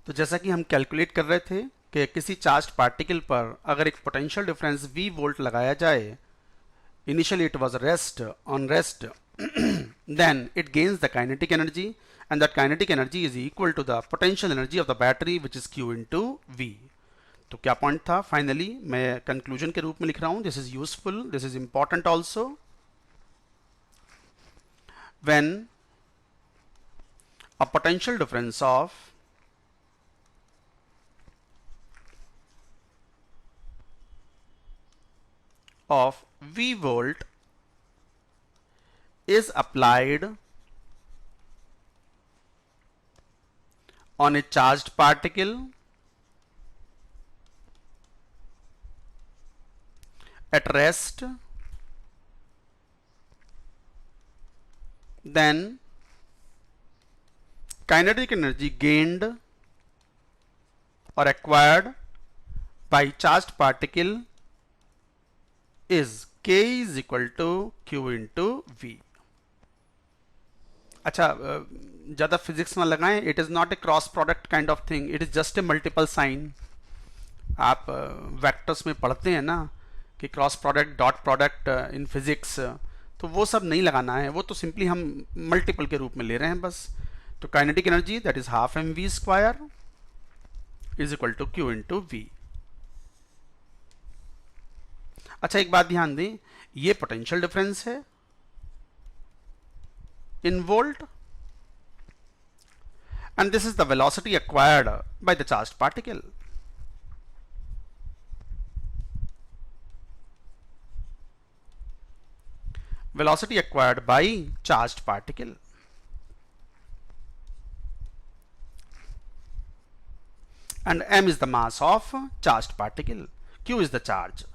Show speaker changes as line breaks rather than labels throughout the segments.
तो जैसा कि हम कैलकुलेट कर रहे थे कि किसी चार्ज्ड पार्टिकल पर अगर एक पोटेंशियल डिफरेंस V वोल्ट लगाया जाए, initially it was rest, then it gains the kinetic energy, and that kinetic energy is equal to the potential energy of the battery, which is Q into V. तो क्या point था? Finally मैं conclusion के रूप में लिख रहा हूं, this is useful, this is important also. When a potential difference of V volt is applied on a charged particle at rest, then kinetic energy gained or acquired by charged particle is K is equal to Q into V. अच्छा, ज़्यादा physics में लगाएं. It is not a cross product kind of thing, it is just a multiple sign. आप vectors में पढ़ते हैं ना कि cross product, dot product in physics, तो वो सब नहीं लगाना है, वो तो सिंपली हम मल्टीपल के रूप में ले रहे हैं बस. तो kinetic energy that is half M V square is equal to Q into V. अच्छा, एक बात ध्यान दें, ये पोटेंशियल डिफरेंस है in volt, and this is the velocity acquired by the charged particle. Velocity acquired by charged particle. And m is the mass of charged particle, q is the charge.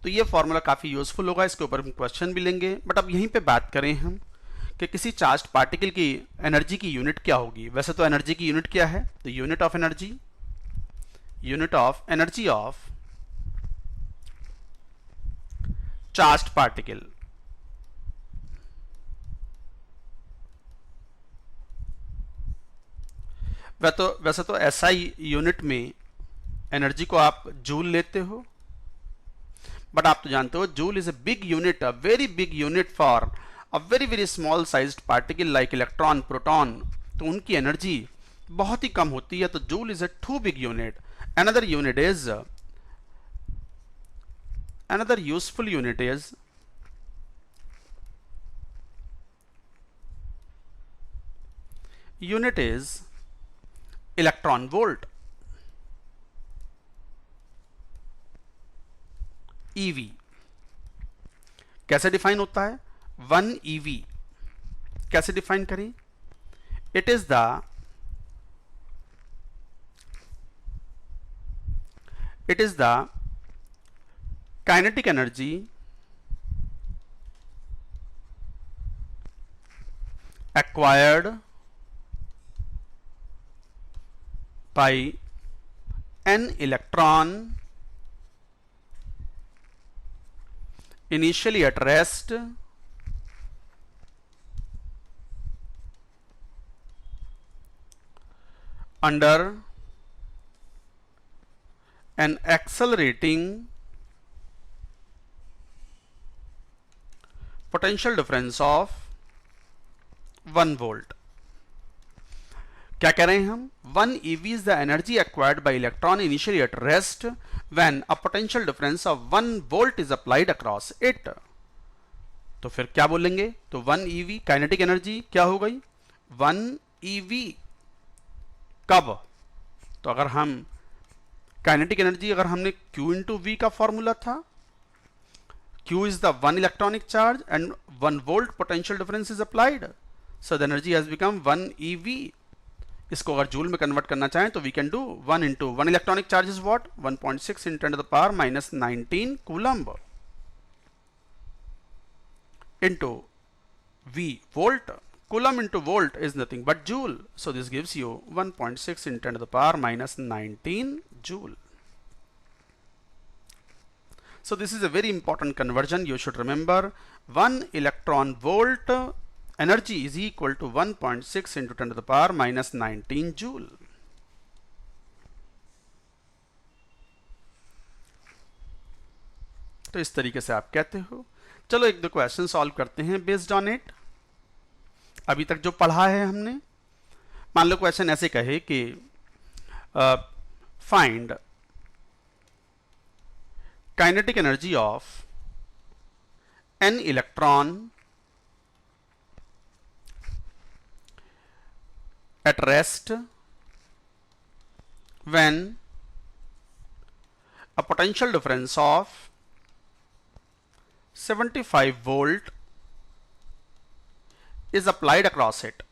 तो ये formula काफी useful होगा, इसके ऊपर हम question भी लेंगे. But अब यहीं पे बात करें हम कि किसी चार्ज्ड पार्टिकल की एनर्जी की यूनिट क्या होगी. वैसे तो एनर्जी की यूनिट क्या है? तो unit of energy of charged particle. वैसे तो एसआई यूनिट में एनर्जी को आप जूल लेते हो, बट आप तो जानते हो joule is a big unit, a very big unit for a very small sized particle like electron, proton. तो उनकी एनर्जी बहुत ही कम होती है. तो joule is a too big unit. another useful unit is electron volt, EV. कैसे define होता है? 1 EV कैसे डिफाइन करें? It is the kinetic energy acquired by an electron initially at rest under an accelerating potential difference of 1 volt. क्या कह रहे हैं हम? 1 EV is the energy acquired by electron initially at rest when a potential difference of 1 volt is applied across it. तो फिर क्या बोलेंगे? तो 1 EV काइनेटिक एनर्जी क्या हो गई? 1 EV कब? तो अगर हम काइनेटिक एनर्जी अगर हमने Q इंटू V का फॉर्मूला था, Q is the 1 electronic charge and 1 volt potential difference is applied, so the energy has become 1 EV. इसको अगर जूल में कन्वर्ट करना चाहें तो we can do 1 into 1 electronic charge is what? 1.6 × 10⁻⁹ coulomb into V volt. Coulomb into volt is nothing but joule, so this gives you 1.6 × 10⁻⁹ joule. So this is a very important conversion. You should remember 1 electron volt energy is equal to 1.6 × 10⁻⁹ joule. तो इस तरीके से आप कहते हो। चलो एक दो क्वेश्चन सॉल्व करते हैं बेस्ड ऑन इट, अभी तक जो पढ़ा है हमने। मान लो क्वेश्चन ऐसे कहे कि find kinetic energy of an electron at rest when a potential difference of 75 volt is applied across it.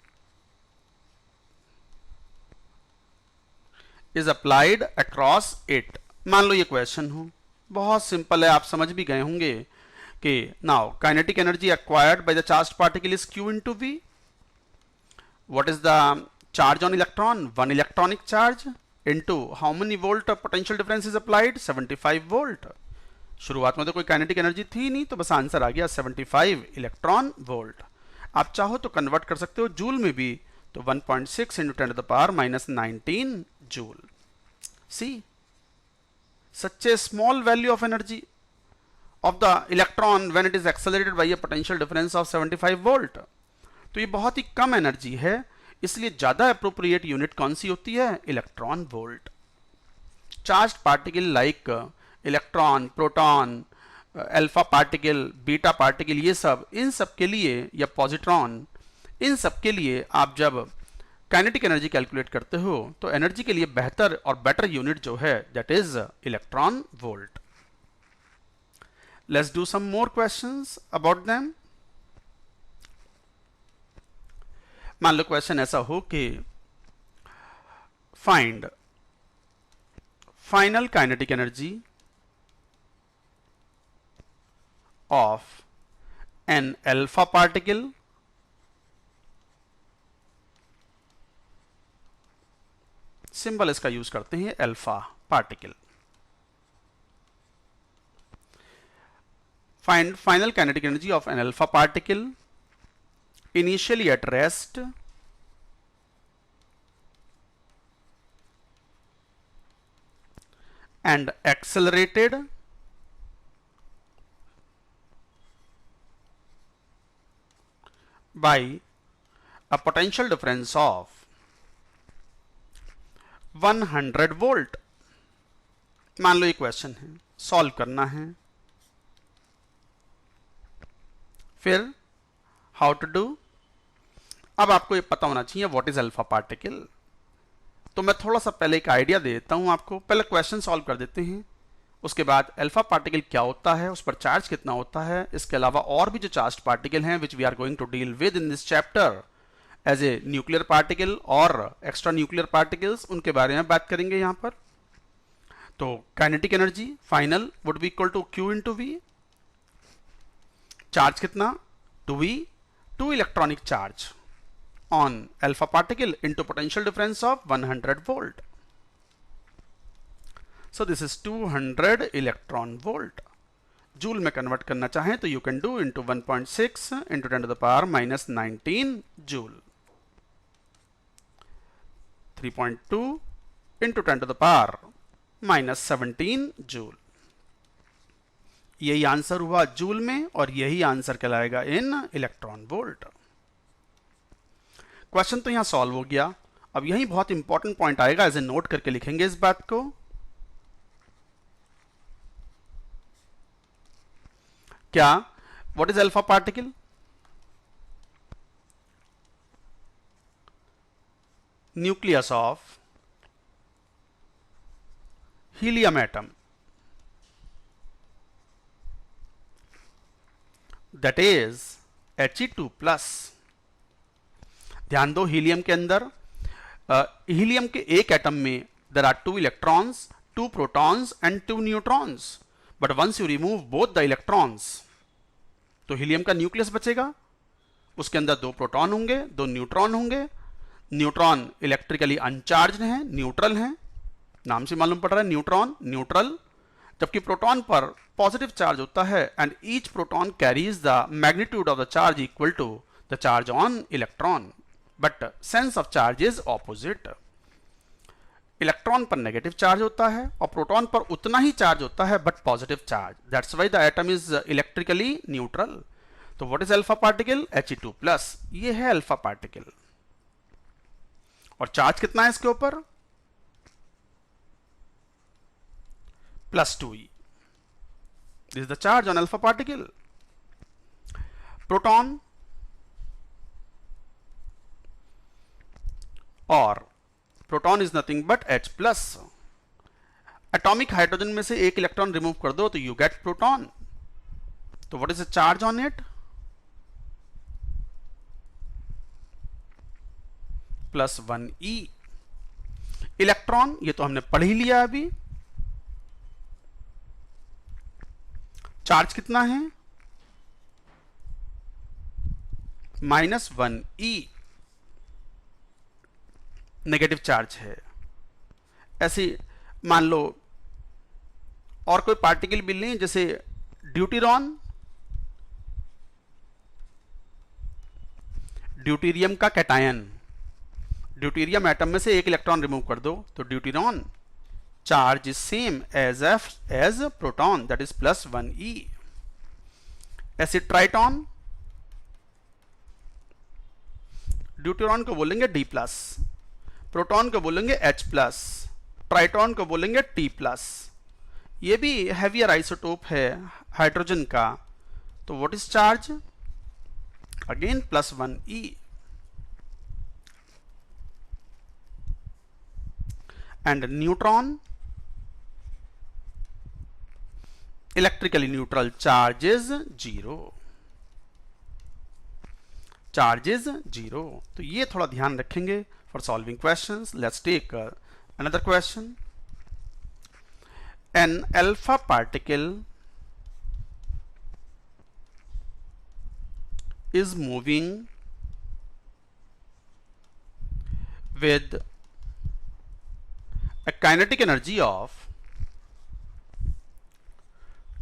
मान लो ये क्वेश्चन हो, बहुत सिंपल है, आप समझ भी गए होंगे कि now kinetic energy acquired by the charged particle is Q into V. What is the charge on electron? One electronic charge into how many volt potential difference is applied? 75 volt. शुरुआत में तो कोई काइनेटिक एनर्जी थी नहीं, तो बस answer आ गया 75 electron volt. आप चाहो तो कन्वर्ट कर सकते हो जूल में भी, तो 1.6 into 10 to the power minus 19 joule. See, such a small value of energy of the electron when it is accelerated by a potential difference of 75 volt. तो ये बहुत ही कम एनर्जी है, इसलिए ज्यादा अप्रोप्रिएट यूनिट कौन सी होती है? Electron volt. Charged particle like electron, proton, alpha particle, beta particle, ये सब, इन सब के लिए, या पॉजिट्रॉन, इन सब के लिए आप जब काइनेटिक एनर्जी कैलकुलेट करते हो तो एनर्जी के लिए बेहतर और बेटर यूनिट जो है that is electron volt. Let's do some more questions about them. मान लो क्वेश्चन ऐसा हो कि find final kinetic energy of an alpha particle symbol इसका यूज करते हैं alpha particle. Find final kinetic energy of an alpha particle initially at rest and accelerated by a potential difference of 100 volt. मान लो ये question है, solve करना है। फिर how to do, अब आपको ये पता होना चाहिए व्हाट इज अल्फा पार्टिकल। तो मैं थोड़ा सा पहले एक आइडिया दे देता हूं आपको, पहले क्वेश्चन सॉल्व कर देते हैं, उसके बाद अल्फा पार्टिकल क्या होता है, उस पर चार्ज कितना होता है, इसके अलावा और भी जो चार्ज पार्टिकल हैं which we are going to deal with in this chapter as a nuclear particle और एक्स्ट्रा न्यूक्लियर पार्टिकल्स, उनके बारे में बात करेंगे यहां पर। तो kinetic energy final would be equal to Q into V, charge कितना 2V, 2 electronic charge on alpha particle into potential difference of 100 volt. So this is 200 electron volt. Joule में कन्वर्ट करना चाहें तो you can do into 1.6 into 10 to the power minus 19 joule. 3.2 into 10 to the power minus 17 joule. यही answer हुआ joule में और यही answer कहलाएगा इन इलेक्ट्रॉन वोल्ट। क्वेश्चन तो यहां सॉल्व हो गया। अब यही बहुत इंपॉर्टेंट पॉइंट आएगा, एज ए नोट करके लिखेंगे इस बात को। क्या, what is alpha particle? Nucleus of helium atom, that is He2+। ध्यान दो, हीलियम के अंदर हीलियम के एक एटम में there are 2 electrons, 2 protons and 2 neutrons, but once you remove both the electrons तो हीलियम का न्यूक्लियस बचेगा, उसके अंदर 2 प्रोटॉन होंगे, 2 न्यूट्रॉन होंगे। न्यूट्रॉन इलेक्ट्रिकली अनचार्ज्ड हैं, न्यूट्रल हैं, नाम से मालूम पड़ रहा है न्यूट्रॉन न्यूट्रल, जबकि प्रोटॉन पर पॉजिटिव चार्ज होता है and each proton carries the magnitude of the charge equal to the charge on electron, but sense of charge is opposite. Electron पर नेगेटिव चार्ज होता है और प्रोटॉन पर उतना ही चार्ज होता है but positive charge, that's why the atom is electrically neutral. तो what is alpha particle? He2+, ये है अल्फा पार्टिकल। और चार्ज कितना है इसके ऊपर? +2e। This is the charge on alpha particle. Proton और proton is nothing but H+। Atomic hydrogen में से एक इलेक्ट्रॉन रिमूव कर दो तो यू गेट प्रोटॉन। तो what is the charge on it? +1e। Electron ये तो हमने पढ़ ही लिया अभी। चार्ज कितना है? -1e, नेगेटिव चार्ज है। ऐसे मान लो और कोई पार्टिकल भी लें, जैसे ड्यूटेरॉन, ड्यूटेरियम का कैटायन। ड्यूटेरियम एटम में से एक इलेक्ट्रॉन रिमूव कर दो तो deuteron charge is same as proton, that is +1e। ऐसे ट्राइटॉन, ड्यूटेरॉन को बोलेंगे D+, प्रोटॉन को बोलेंगे H+, ट्राइटॉन को बोलेंगे T+। ये भी हैवियर आइसोटोप है हाइड्रोजन का। तो what is charge? Again +1e। And neutron, electrically neutral, charge is 0, charge is 0। तो ये थोड़ा ध्यान रखेंगे for solving questions. Let's take another question. An alpha particle is moving with a kinetic energy of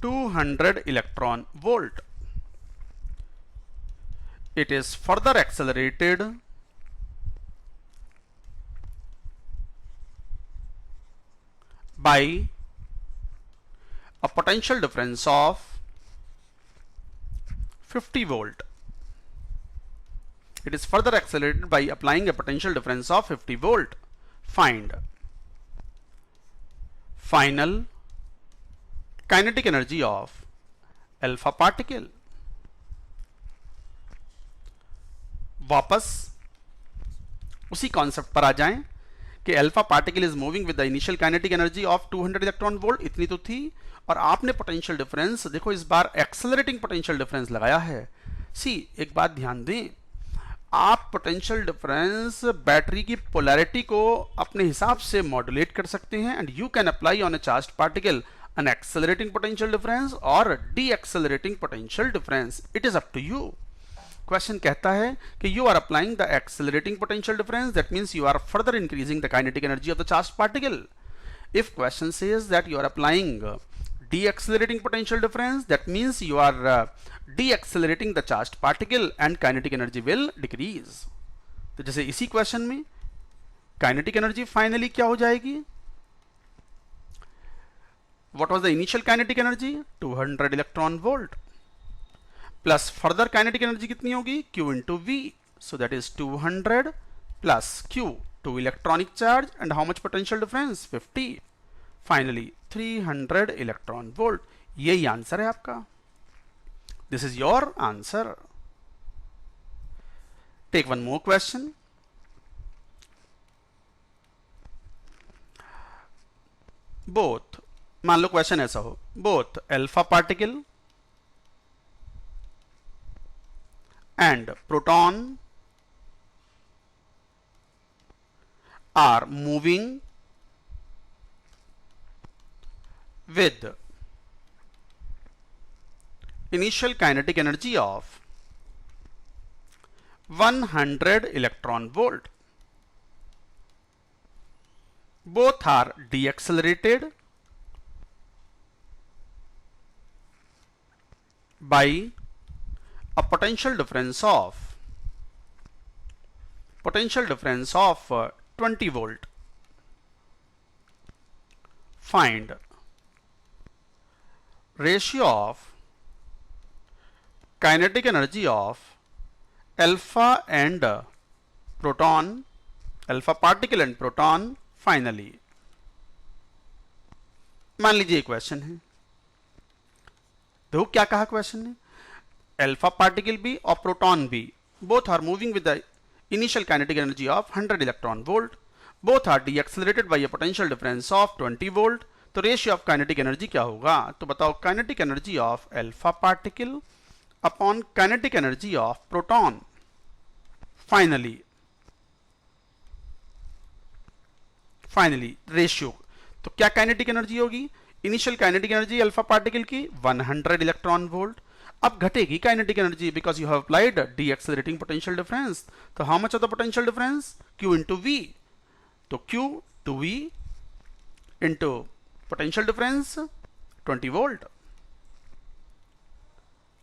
200 electron volt. It is further accelerated by a potential difference of 50 volt. It is further accelerated by applying a potential difference of 50 volt. Find final kinetic energy of alpha particle. वापस उसी concept पर आ जाएं कि alpha particle is moving with the initial kinetic energy of 200 electron volt, इतनी तो थी। और आपने पोटेंशियल डिफरेंस देखो, इस बार एक्सेलरेटिंग पोटेंशियल डिफरेंस लगाया है। सी एक बात ध्यान दें, आप पोटेंशियल डिफरेंस बैटरी की पोलैरिटी को अपने हिसाब से मॉड्यूलेट कर सकते हैं and you can apply on a charged particle an accelerating potential difference or deaccelerating potential difference. It is up to you. Question कहता है कि you are applying the accelerating potential difference, that means you are further increasing the kinetic energy of the charged particle. If question says that you are applying deaccelerating potential difference, that means you are deaccelerating the charged particle and kinetic energy will decrease. तो जैसे इसी question में kinetic energy finally क्या हो जाएगी? What was the initial kinetic energy? 200 electron volt. Plus further kinetic energy कितनी होगी? Q into V. So that is 200 plus Q, 2 electronic charge, and how much potential difference? 50. Finally 300 electron volt. यही answer है आपका. This is your answer. Take one more question. Both, मान लो question ऐसा हो, both alpha particle and proton are moving with initial kinetic energy of 100 electron volt. Both are deaccelerated by a potential difference of 20 volt. find ratio of kinetic energy of alpha and proton, alpha particle and proton finally. मान लीजिए question है, देखो क्या कहा question ने, alpha particle भी और proton भी both are moving with the initial kinetic energy of 100 electron volt, both are decelerated by a potential difference of 20 volt. तो रेशियो ऑफ काइनेटिक एनर्जी क्या होगा, तो बताओ kinetic energy of alpha particle upon kinetic energy of proton finally ratio. तो क्या kinetic energy होगी, initial kinetic energy alpha particle की 100 electron volt, अब घटेगी kinetic energy because you have applied D accelerating potential difference. तो how much of the potential difference, Q into V, तो Q two V into potential difference 20 volt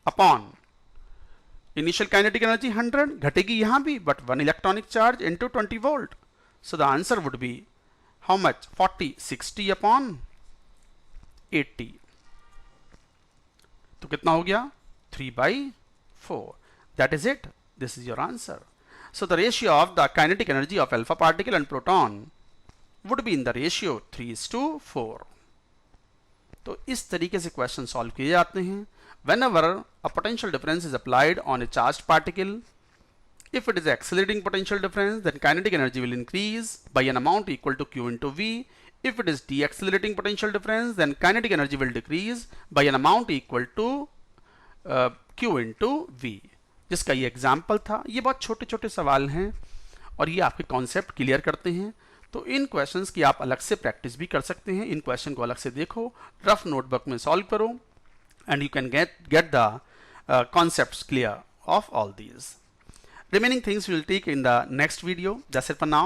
upon initial kinetic energy 100, घटेगी यहां भी but 1 electronic charge into 20 volt. So the answer would be how much, 60 अपॉन 80, तो कितना हो गया 3/4। That is it, this is your answer. So the ratio of the kinetic energy of alpha particle and proton would be in the ratio 3:4। तो इस तरीके से question solve किए जाते हैं। whenever a potential difference is applied on a charged particle, if it is accelerating potential difference, then kinetic energy will increase by an amount equal to Q into V. If it is deaccelerating potential difference, then kinetic energy will decrease by an amount equal to Q into V. जिसका ये example था। ये बहुत छोटे छोटे सवाल हैं और ये आपके कॉन्सेप्ट क्लियर करते हैं। तो इन क्वेश्चंस की आप अलग से प्रैक्टिस भी कर सकते हैं। इन क्वेश्चन को अलग से देखो, रफ नोटबुक में सॉल्व करो, and you can get the concepts clear of all these. Remaining things we will take in the next video. That's it for now.